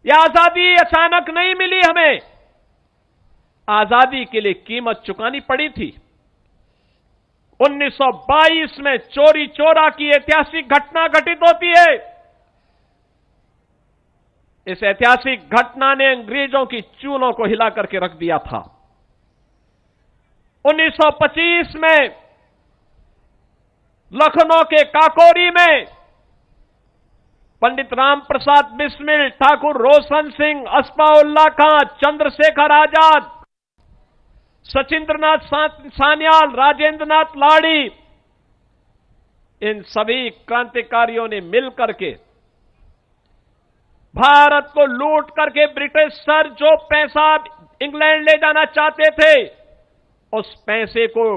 यह आजादी अचानक नहीं मिली हमें, आजादी के लिए कीमत चुकानी पड़ी थी। 1922 में चोरी चोरा की ऐतिहासिक घटना घटित होती है। इस ऐतिहासिक घटना ने अंग्रेजों की चूलों को हिला करके रख दिया था। 1925 में लखनऊ के काकोरी में पंडित राम प्रसाद बिस्मिल, ठाकुर रोशन सिंह, अस्फाउल्लाह खां, चंद्रशेखर आजाद, सचिंद्रनाथ सान्याल, राजेंद्र नाथ लाड़ी, इन सभी क्रांतिकारियों ने मिलकर के भारत को लूट करके ब्रिटिश सर जो पैसा इंग्लैंड ले जाना चाहते थे, उस पैसे को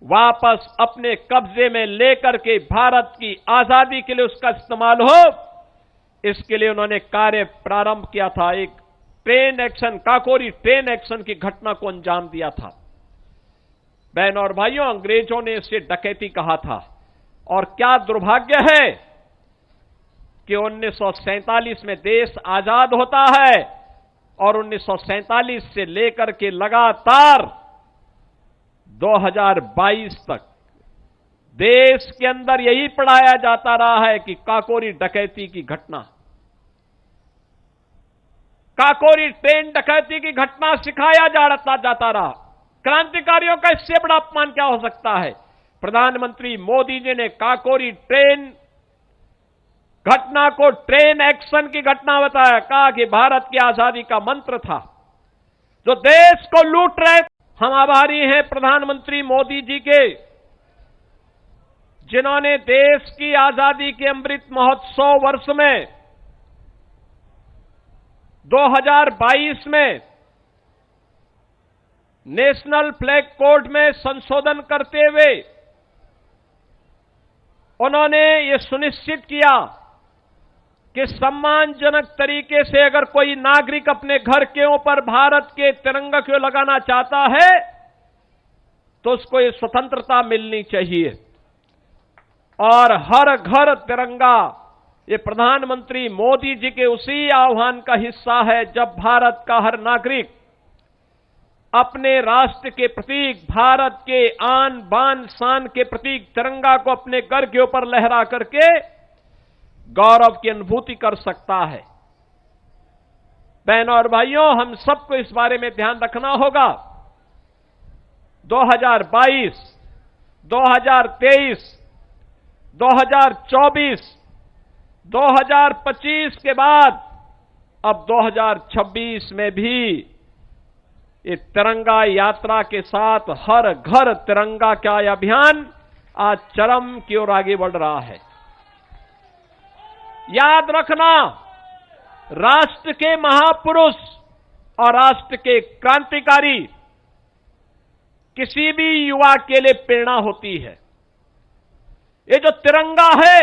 वापस अपने कब्जे में लेकर के भारत की आजादी के लिए उसका इस्तेमाल हो, इसके लिए उन्होंने कार्य प्रारंभ किया था। एक train action, Kakori train action की घटना को अंजाम दिया था। बहनों और भाइयों, अंग्रेजों ने इसे डकैती कहा था। और क्या दुर्भाग्य है कि 1947 में देश आजाद होता है और 1947 से लेकर के लगातार 2022 तक देश के अंदर यही पढ़ाया जाता रहा है कि काकोरी डकैती की घटना, काकोरी ट्रेन डकैती की घटना सिखाया जाता रहा। क्रांतिकारियों का इससे बड़ा अपमान क्या हो सकता है। प्रधानमंत्री मोदी जी ने काकोरी ट्रेन घटना को ट्रेन एक्शन की घटना बताया, कहा कि भारत की आजादी का मंत्र था जो देश को लूट रहे। हम आभारी हैं प्रधानमंत्री मोदी जी के, जिन्होंने देश की आजादी के अमृत महोत्सव वर्ष में 2022 में नेशनल फ्लैग कोड में संशोधन करते हुए उन्होंने ये सुनिश्चित किया कि सम्मानजनक तरीके से अगर कोई नागरिक अपने घर के ऊपर भारत के तिरंगा को लगाना चाहता है तो उसको ये स्वतंत्रता मिलनी चाहिए। और हर घर तिरंगा, ये प्रधानमंत्री मोदी जी के उसी आह्वान का हिस्सा है जब भारत का हर नागरिक अपने राष्ट्र के प्रतीक, भारत के आन बान शान के प्रतीक तिरंगा को अपने घर के ऊपर लहरा करके गौरव की अनुभूति कर सकता है। बहनों और भाइयों, हम सबको इस बारे में ध्यान रखना होगा। 2022, 2023, 2024, 2025 के बाद अब 2026 में भी ये तिरंगा यात्रा के साथ हर घर तिरंगा का यह अभियान आज चरम की ओर आगे बढ़ रहा है। याद रखना, राष्ट्र के महापुरुष और राष्ट्र के क्रांतिकारी किसी भी युवा के लिए प्रेरणा होती है। ये जो तिरंगा है